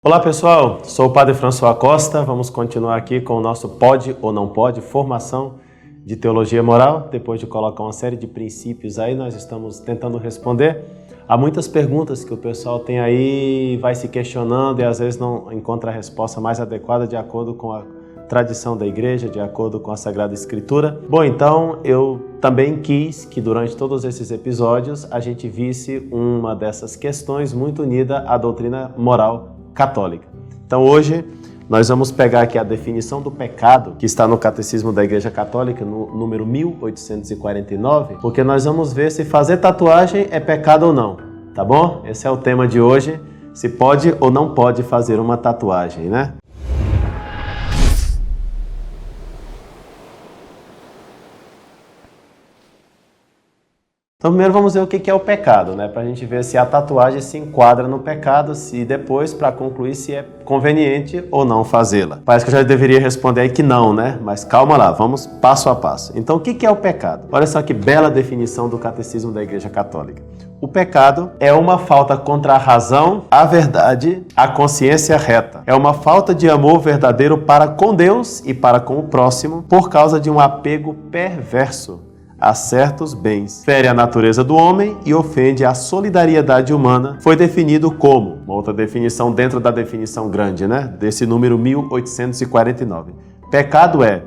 Olá pessoal, sou o Padre François Costa, vamos continuar aqui com o nosso Pode ou Não Pode, formação de teologia moral. Depois de colocar uma série de princípios aí, nós estamos tentando responder a muitas perguntas que o pessoal tem aí, vai se questionando e às vezes não encontra a resposta mais adequada de acordo com a tradição da igreja, de acordo com a Sagrada Escritura. Bom, então eu também quis que durante todos esses episódios a gente visse uma dessas questões muito unida à doutrina moral católica. Então hoje nós vamos pegar aqui a definição do pecado que está no Catecismo da Igreja Católica, no número 1849, porque nós vamos ver se fazer tatuagem é pecado ou não, tá bom? Esse é o tema de hoje, se pode ou não pode fazer uma tatuagem, né? Então primeiro vamos ver o que é o pecado, né? Para a gente ver se a tatuagem se enquadra no pecado, se depois, para concluir, se é conveniente ou não fazê-la. Parece que eu já deveria responder aí que não, né? Mas calma lá, vamos passo a passo. Então o que é o pecado? Olha só que bela definição do Catecismo da Igreja Católica. O pecado é uma falta contra a razão, a verdade, a consciência reta. É uma falta de amor verdadeiro para com Deus e para com o próximo por causa de um apego perverso a certos bens, fere a natureza do homem e ofende a solidariedade humana. Foi definido como, uma outra definição dentro da definição grande, né, desse número 1849. Pecado é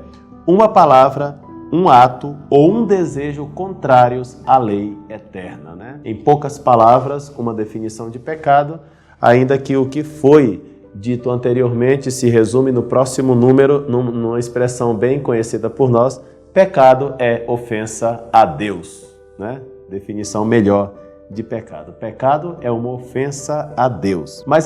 uma palavra, um ato ou um desejo contrários à lei eterna, né? Em poucas palavras, uma definição de pecado, ainda que o que foi dito anteriormente se resume no próximo número, numa expressão bem conhecida por nós: pecado é ofensa a Deus, né? Definição melhor de pecado. Pecado é uma ofensa a Deus. Mas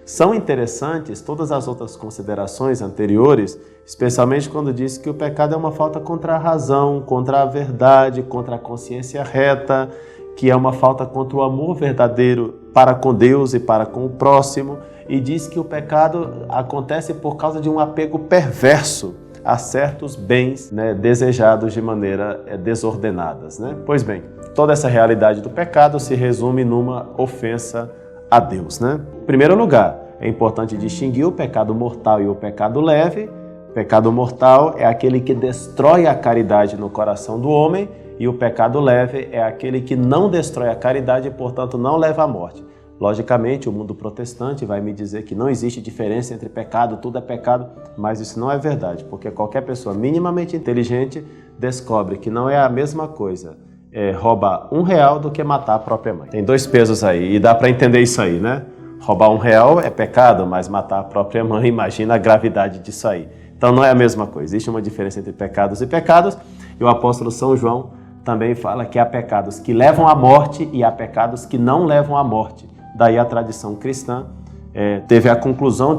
são interessantes todas as outras considerações anteriores, especialmente quando diz que o pecado é uma falta contra a razão, contra a verdade, contra a consciência reta, que é uma falta contra o amor verdadeiro para com Deus e para com o próximo, e diz que o pecado acontece por causa de um apego perverso a certos bens, né, desejados de maneira desordenadas, né? Pois bem, toda essa realidade do pecado se resume numa ofensa a Deus, né? Em primeiro lugar, é importante distinguir o pecado mortal e o pecado leve. O pecado mortal é aquele que destrói a caridade no coração do homem, e o pecado leve é aquele que não destrói a caridade e, portanto, não leva à morte. Logicamente, o mundo protestante vai me dizer que não existe diferença entre pecado, tudo é pecado, mas isso não é verdade, porque qualquer pessoa minimamente inteligente descobre que não é a mesma coisa roubar R$1 do que matar a própria mãe. Tem dois pesos aí, e dá para entender isso aí, né? Roubar R$1 é pecado, mas matar a própria mãe, imagina a gravidade disso aí. Então não é a mesma coisa, existe uma diferença entre pecados e pecados, e o apóstolo São João também fala que há pecados que levam à morte e há pecados que não levam à morte. Daí a tradição cristã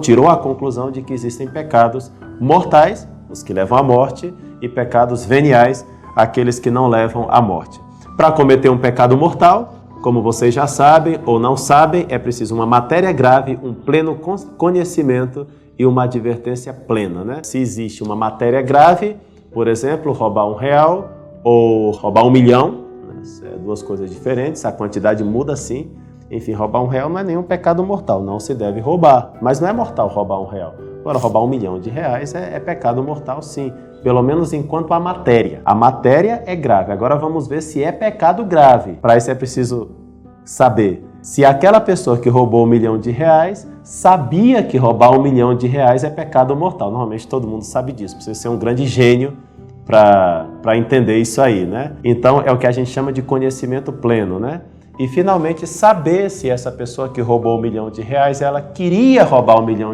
tirou a conclusão de que existem pecados mortais, os que levam à morte, e pecados veniais, aqueles que não levam à morte. Para cometer um pecado mortal, como vocês já sabem ou não sabem, é preciso uma matéria grave, um pleno conhecimento e uma advertência plena, né? Se existe uma matéria grave, por exemplo, roubar R$1 ou roubar 1 milhão, né? É duas coisas diferentes, a quantidade muda sim. Enfim, roubar R$1 não é nenhum pecado mortal, não se deve roubar. Mas não é mortal roubar R$1. Agora, roubar R$1 milhão é pecado mortal, sim. Pelo menos enquanto a matéria. A matéria é grave. Agora vamos ver se é pecado grave. Para isso é preciso saber se aquela pessoa que roubou R$1 milhão sabia que roubar R$1 milhão é pecado mortal. Normalmente todo mundo sabe disso. Precisa ser um grande gênio para entender isso aí, né? Então é o que a gente chama de conhecimento pleno, né? E finalmente saber se essa pessoa que roubou R$1 milhão, ela queria roubar R$1 milhão.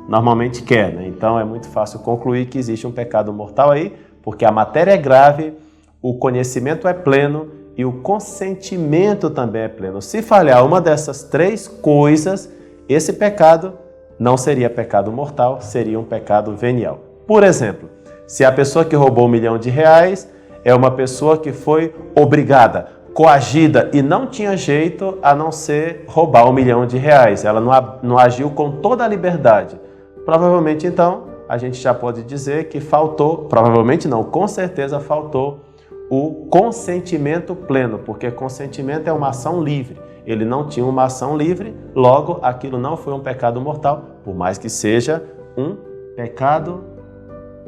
Normalmente quer, né? Então é muito fácil concluir que existe um pecado mortal aí, porque a matéria é grave, o conhecimento é pleno e o consentimento também é pleno. Se falhar uma dessas três coisas, esse pecado não seria pecado mortal, seria um pecado venial. Por exemplo, se a pessoa que roubou R$1 milhão é uma pessoa que foi obrigada, coagida e não tinha jeito a não ser roubar R$1 milhão. Ela não agiu com toda a liberdade. Provavelmente, então, a gente já pode dizer que faltou, provavelmente não, com certeza faltou o consentimento pleno, porque consentimento é uma ação livre. ele não tinha uma ação livre, logo aquilo não foi um pecado mortal, por mais que seja um pecado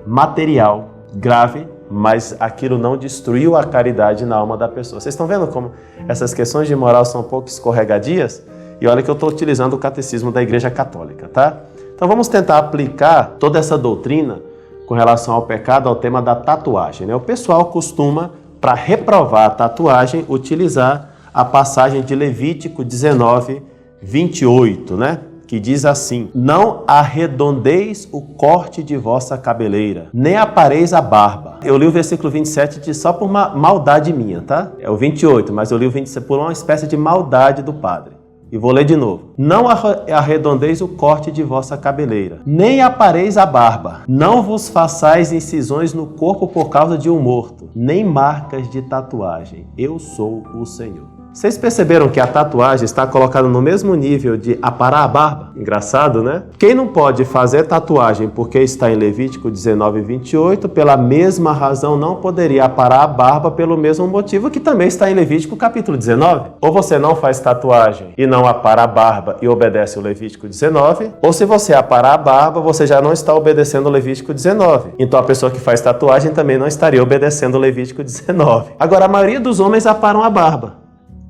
material grave, mas aquilo não destruiu a caridade na alma da pessoa. Vocês estão vendo como essas questões de moral são um pouco escorregadias? E olha que eu estou utilizando o catecismo da Igreja Católica, tá? Então vamos tentar aplicar toda essa doutrina com relação ao pecado ao tema da tatuagem, né? O pessoal costuma, para reprovar a tatuagem, utilizar a passagem de Levítico 19, 28, né? Que diz assim: não arredondeis o corte de vossa cabeleira, nem apareis a barba. Eu li o versículo 27 só por uma maldade minha, tá? É o 28, mas eu li o 27 por uma espécie de maldade do padre. E vou ler de novo. Não arredondeis o corte de vossa cabeleira, nem apareis a barba. Não vos façais incisões no corpo por causa de um morto, nem marcas de tatuagem. Eu sou o Senhor. Vocês perceberam que a tatuagem está colocada no mesmo nível de aparar a barba? Engraçado, né? Quem não pode fazer tatuagem porque está em Levítico 19, 28, pela mesma razão não poderia aparar a barba pelo mesmo motivo que também está em Levítico capítulo 19. Ou você não faz tatuagem e não apara a barba e obedece o Levítico 19, ou se você aparar a barba, você já não está obedecendo o Levítico 19. Então a pessoa que faz tatuagem também não estaria obedecendo o Levítico 19. Agora, a maioria dos homens aparam a barba.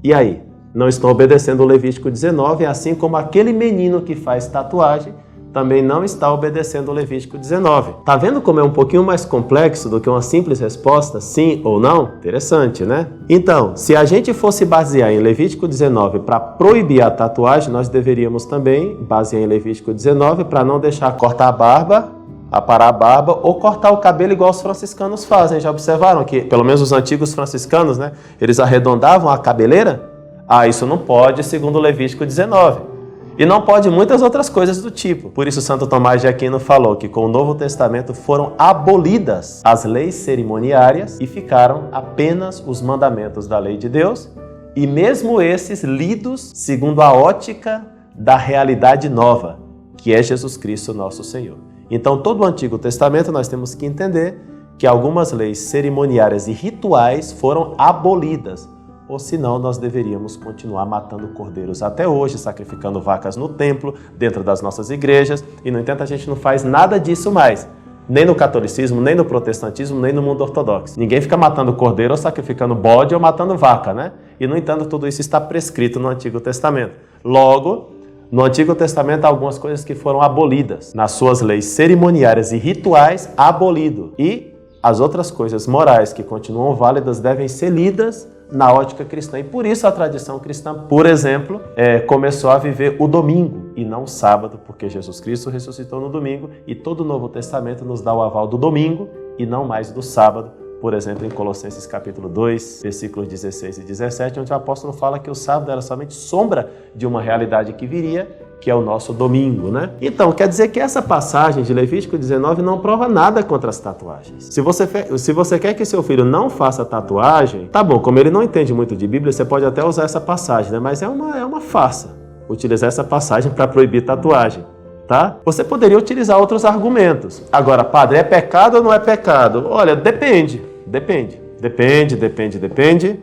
E aí? Não estão obedecendo o Levítico 19, assim como aquele menino que faz tatuagem também não está obedecendo o Levítico 19. Tá vendo como é um pouquinho mais complexo do que uma simples resposta, sim ou não? Interessante, né? Então, se a gente fosse basear em Levítico 19 para proibir a tatuagem, nós deveríamos também basear em Levítico 19 para não deixar cortar a barba, aparar a barba ou cortar o cabelo igual os franciscanos fazem. Já observaram que, pelo menos os antigos franciscanos, né, eles arredondavam a cabeleira? Ah, isso não pode, segundo o Levítico 19. E não pode muitas outras coisas do tipo. Por isso Santo Tomás de Aquino falou que com o Novo Testamento foram abolidas as leis cerimoniárias e ficaram apenas os mandamentos da lei de Deus, e mesmo esses lidos segundo a ótica da realidade nova, que é Jesus Cristo nosso Senhor. Então, todo o Antigo Testamento nós temos que entender que algumas leis cerimoniárias e rituais foram abolidas, ou senão nós deveríamos continuar matando cordeiros até hoje, sacrificando vacas no templo, dentro das nossas igrejas, e no entanto a gente não faz nada disso mais, nem no catolicismo, nem no protestantismo, nem no mundo ortodoxo. Ninguém fica matando cordeiro ou sacrificando bode ou matando vaca, né? E no entanto tudo isso está prescrito no Antigo Testamento. Logo, no Antigo Testamento há algumas coisas que foram abolidas, nas suas leis cerimoniárias e rituais, abolido. E as outras coisas morais que continuam válidas devem ser lidas na ótica cristã. E por isso a tradição cristã, por exemplo, começou a viver o domingo e não o sábado, porque Jesus Cristo ressuscitou no domingo e todo o Novo Testamento nos dá o aval do domingo e não mais do sábado. Por exemplo, em Colossenses capítulo 2, versículos 16 e 17, onde o apóstolo fala que o sábado era somente sombra de uma realidade que viria, que é o nosso domingo, né? Então, quer dizer que essa passagem de Levítico 19 não prova nada contra as tatuagens. Se você quer que seu filho não faça tatuagem, tá bom, como ele não entende muito de Bíblia, você pode até usar essa passagem, né? Mas é uma farsa utilizar essa passagem para proibir tatuagem. Tá? Você poderia utilizar outros argumentos. Agora, padre, é pecado ou não é pecado? Olha, depende,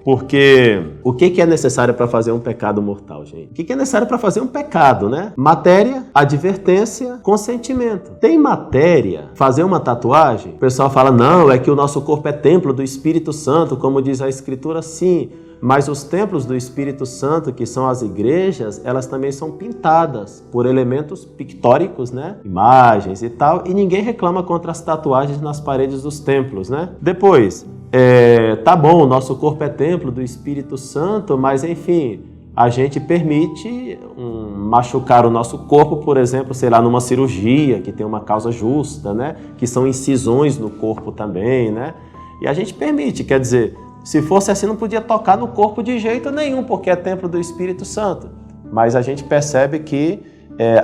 porque o que é necessário para fazer um pecado mortal, gente? O que é necessário para fazer um pecado, né? Matéria, advertência, consentimento. Tem matéria, fazer uma tatuagem? O pessoal fala, não, é que o nosso corpo é templo do Espírito Santo, como diz a Escritura, sim. Mas os templos do Espírito Santo, que são as igrejas, elas também são pintadas por elementos pictóricos, né? Imagens e tal, e ninguém reclama contra as tatuagens nas paredes dos templos, né? Depois, tá bom, o nosso corpo é templo do Espírito Santo, mas enfim, a gente permite machucar o nosso corpo, por exemplo, sei lá, numa cirurgia, que tem uma causa justa, né? Que são incisões no corpo também, né? E a gente permite, quer dizer, se fosse assim, não podia tocar no corpo de jeito nenhum, porque é templo do Espírito Santo. Mas a gente percebe que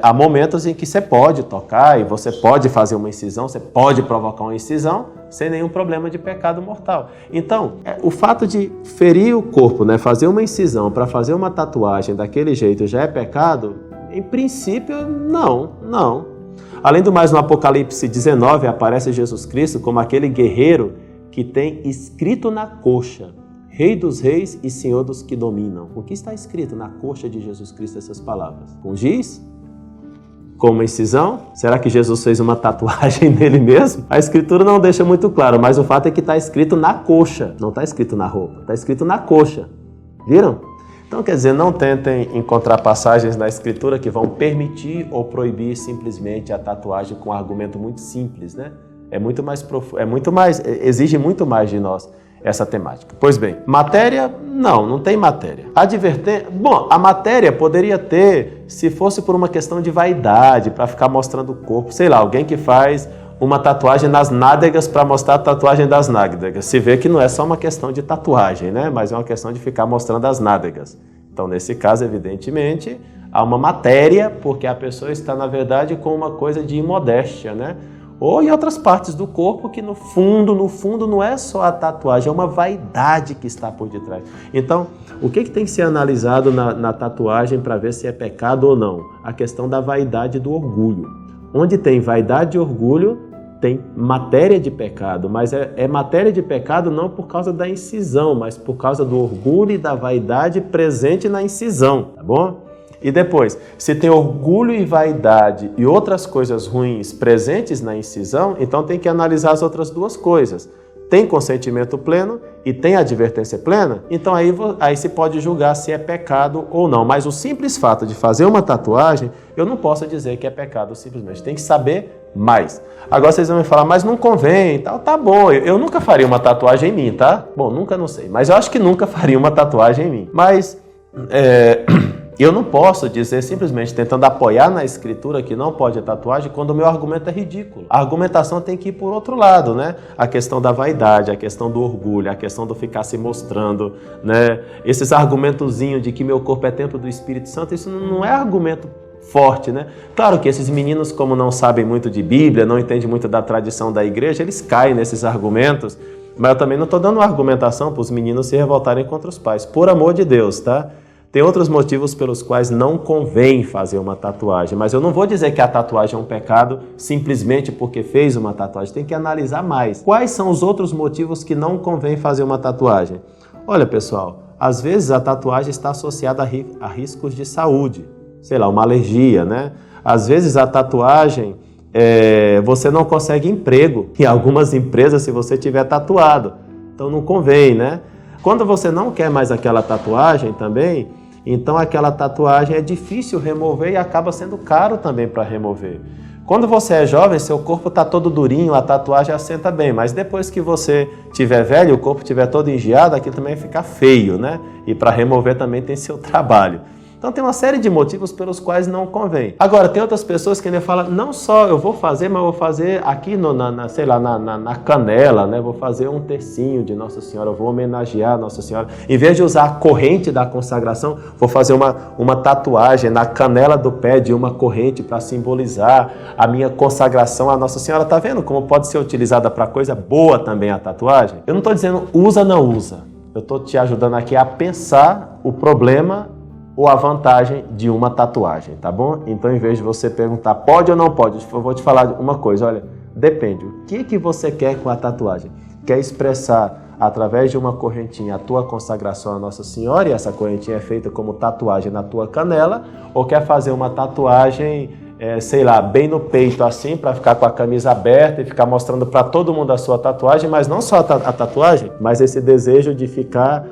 há momentos em que você pode tocar e você pode fazer uma incisão, você pode provocar uma incisão sem nenhum problema de pecado mortal. Então, o fato de ferir o corpo, né, fazer uma incisão para fazer uma tatuagem daquele jeito já é pecado? Em princípio, não. Além do mais, no Apocalipse 19 aparece Jesus Cristo como aquele guerreiro que tem escrito na coxa, Rei dos reis e Senhor dos que dominam. O que está escrito na coxa de Jesus Cristo essas palavras? Com giz? Com uma incisão? Será que Jesus fez uma tatuagem nele mesmo? A escritura não deixa muito claro, mas o fato é que está escrito na coxa. Não está escrito na roupa, está escrito na coxa. Viram? Então, quer dizer, não tentem encontrar passagens na escritura que vão permitir ou proibir simplesmente a tatuagem com um argumento muito simples, né? É muito mais profundo, exige muito mais de nós essa temática. Pois bem, matéria, não tem matéria. Bom, a matéria poderia ter, se fosse por uma questão de vaidade, para ficar mostrando o corpo. Sei lá, alguém que faz uma tatuagem nas nádegas para mostrar a tatuagem das nádegas. Se vê que não é só uma questão de tatuagem, né? Mas é uma questão de ficar mostrando as nádegas. Então, nesse caso, evidentemente, há uma matéria, porque a pessoa está, na verdade, com uma coisa de imodéstia, né? Ou em outras partes do corpo que no fundo não é só a tatuagem, é uma vaidade que está por detrás. Então, o que tem que ser analisado na tatuagem para ver se é pecado ou não? A questão da vaidade e do orgulho. Onde tem vaidade e orgulho, tem matéria de pecado, mas é matéria de pecado não por causa da incisão, mas por causa do orgulho e da vaidade presente na incisão, tá bom? E depois, se tem orgulho e vaidade e outras coisas ruins presentes na incisão, então tem que analisar as outras duas coisas. Tem consentimento pleno e tem advertência plena? Então aí se pode julgar se é pecado ou não. Mas o simples fato de fazer uma tatuagem, eu não posso dizer que é pecado simplesmente. Tem que saber mais. Agora vocês vão me falar, mas não convém e tal. Tá bom, eu nunca faria uma tatuagem em mim, tá? Bom, nunca não sei, mas eu acho que nunca faria uma tatuagem em mim. Mas eu não posso dizer simplesmente tentando apoiar na escritura que não pode a tatuagem quando o meu argumento é ridículo. A argumentação tem que ir por outro lado, né? A questão da vaidade, a questão do orgulho, a questão do ficar se mostrando, né? Esses argumentozinhos de que meu corpo é templo do Espírito Santo, isso não é argumento forte, né? Claro que esses meninos, como não sabem muito de Bíblia, não entendem muito da tradição da igreja, eles caem nesses argumentos, mas eu também não estou dando uma argumentação para os meninos se revoltarem contra os pais. Por amor de Deus, tá? Tem outros motivos pelos quais não convém fazer uma tatuagem, mas eu não vou dizer que a tatuagem é um pecado simplesmente porque fez uma tatuagem. Tem que analisar mais. Quais são os outros motivos que não convém fazer uma tatuagem? Olha, pessoal, às vezes a tatuagem está associada a riscos de saúde. Sei lá, uma alergia, né? Às vezes a tatuagem, você não consegue emprego em algumas empresas se você tiver tatuado. Então não convém, né? Quando você não quer mais aquela tatuagem também, então aquela tatuagem é difícil remover e acaba sendo caro também para remover. Quando você é jovem, seu corpo está todo durinho, a tatuagem assenta bem, mas depois que você tiver velho, o corpo estiver todo engiado, aquilo também fica feio, né? E para remover também tem seu trabalho. Então tem uma série de motivos pelos quais não convém. Agora, tem outras pessoas que ainda falam, não só eu vou fazer, mas eu vou fazer aqui na canela, né? Vou fazer um tercinho de Nossa Senhora, eu vou homenagear Nossa Senhora. Em vez de usar a corrente da consagração, vou fazer uma tatuagem na canela do pé de uma corrente para simbolizar a minha consagração à Nossa Senhora. Tá vendo como pode ser utilizada para coisa boa também a tatuagem? Eu não estou dizendo usa, não usa. Eu estou te ajudando aqui a pensar o problema ou a vantagem de uma tatuagem, tá bom? Então, em vez de você perguntar pode ou não pode, eu vou te falar uma coisa, olha, depende. O que você quer com a tatuagem? Quer expressar através de uma correntinha a tua consagração à Nossa Senhora, e essa correntinha é feita como tatuagem na tua canela, ou quer fazer uma tatuagem, sei lá, bem no peito assim, para ficar com a camisa aberta e ficar mostrando para todo mundo a sua tatuagem, mas não só a tatuagem, mas esse desejo de ficar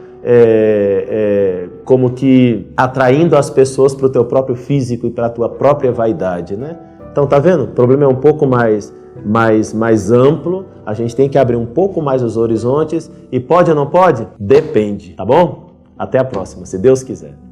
como que atraindo as pessoas para o teu próprio físico e para a tua própria vaidade, né? Então, tá vendo? O problema é um pouco mais amplo, a gente tem que abrir um pouco mais os horizontes e pode ou não pode? Depende, tá bom? Até a próxima, se Deus quiser.